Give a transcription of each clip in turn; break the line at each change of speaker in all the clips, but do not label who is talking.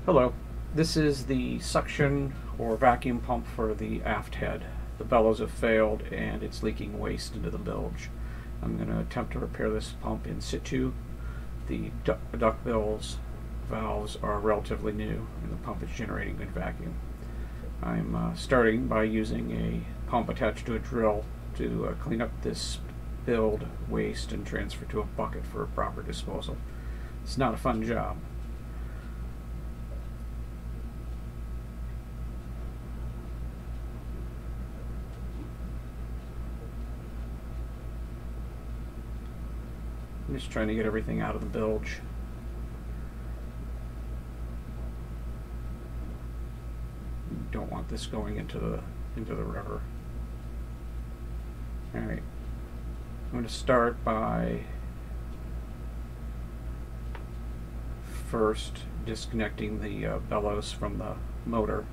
Hello, this is the suction or vacuum pump for the aft head. The bellows have failed and it's leaking waste into the bilge. I'm going to attempt to repair this pump in situ. The duct bills valves are relatively new and the pump is generating good vacuum. I'm starting by using a pump attached to a drill to clean up this spilled waste and transfer to a bucket for proper disposal. It's not a fun job. I'm just trying to get everything out of the bilge. Don't want this going into the river. Alright. I'm going to start by first disconnecting the bellows from the motor.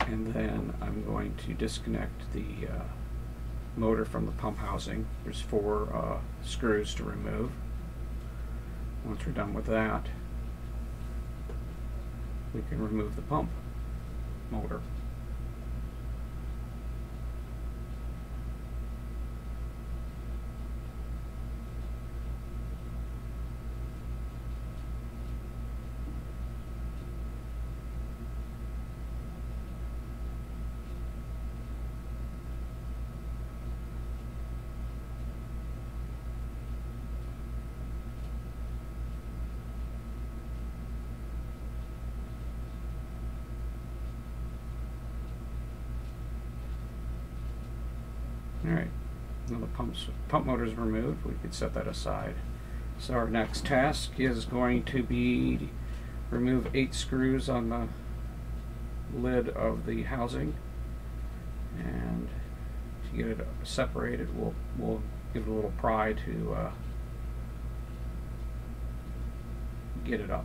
And then I'm going to disconnect the motor from the pump housing. There's 4 screws to remove. Once we're done with that, we can remove the pump motor. Alright, now the pump motor is removed. We could set that aside. So our next task is going to be remove 8 screws on the lid of the housing, and to get it separated we'll give it a little pry to get it up.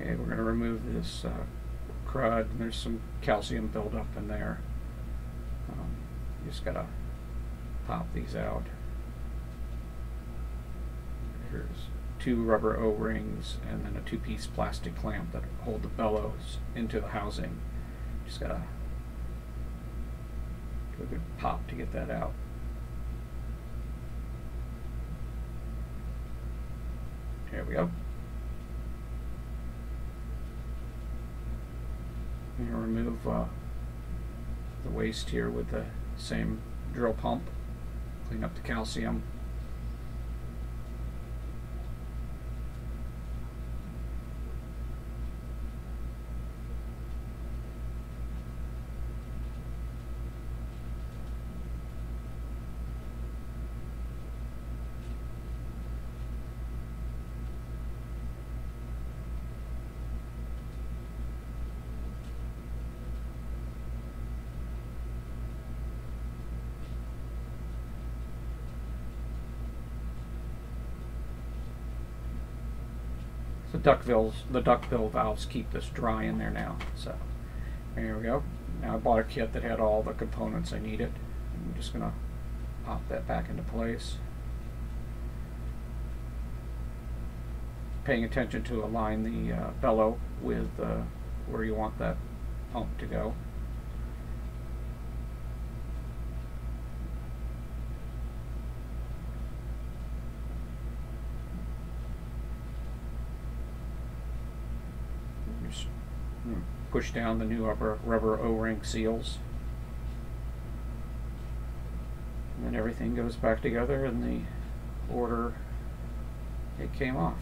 Okay, we're going to remove this crud. There's some calcium buildup in there. You just got to pop these out. Here's 2 rubber O-rings and then a 2-piece plastic clamp that hold the bellows into the housing. Just got to do a good pop to get that out. There we go. I'm going to remove the waste here with the same drill pump, clean up the calcium. The duct bill valves keep this dry in there now. So there we go. Now I bought a kit that had all the components I needed. I'm just going to pop that back into place. Paying attention to align the bellow with where you want that pump to go. Push down the new rubber O-ring seals, and then everything goes back together in the order it came off.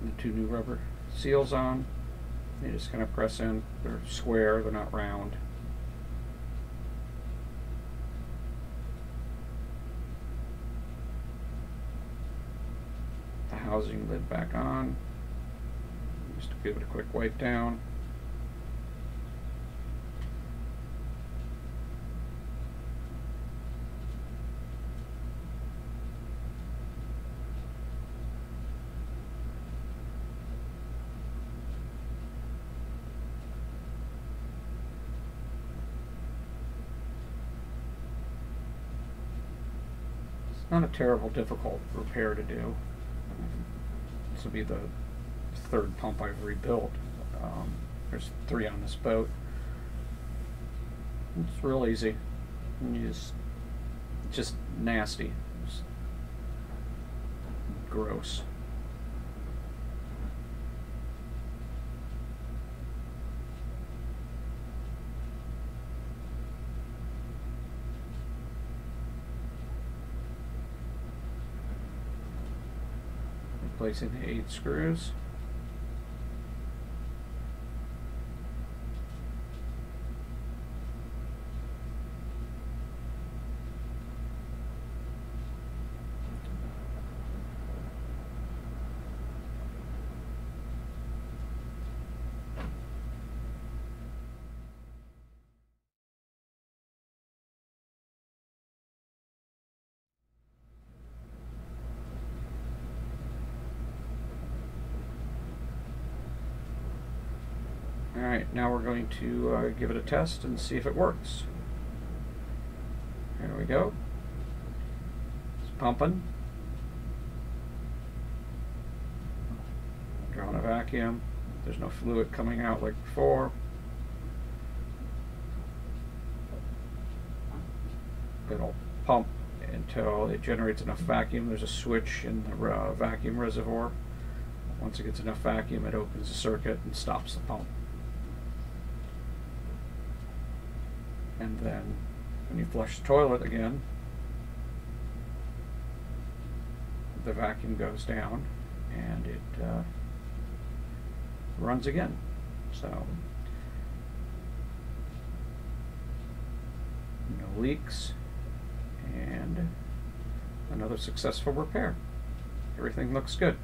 the two new rubber seals on. You just kind of press in. They're square, they're not round. The housing lid back on. Just to give it a quick wipe down. Not a terrible difficult repair to do. This will be the third pump I've rebuilt. There's 3 on this boat. It's real easy. And you just nasty. Just gross. Replacing the 8 screws. Alright, now we're going to give it a test and see if it works. There we go. It's pumping. Drawing a vacuum. There's no fluid coming out like before. It'll pump until it generates enough vacuum. There's a switch in the vacuum reservoir. Once it gets enough vacuum, it opens the circuit and stops the pump. And then when you flush the toilet again, the vacuum goes down and it runs again. So no leaks and another successful repair. Everything looks good.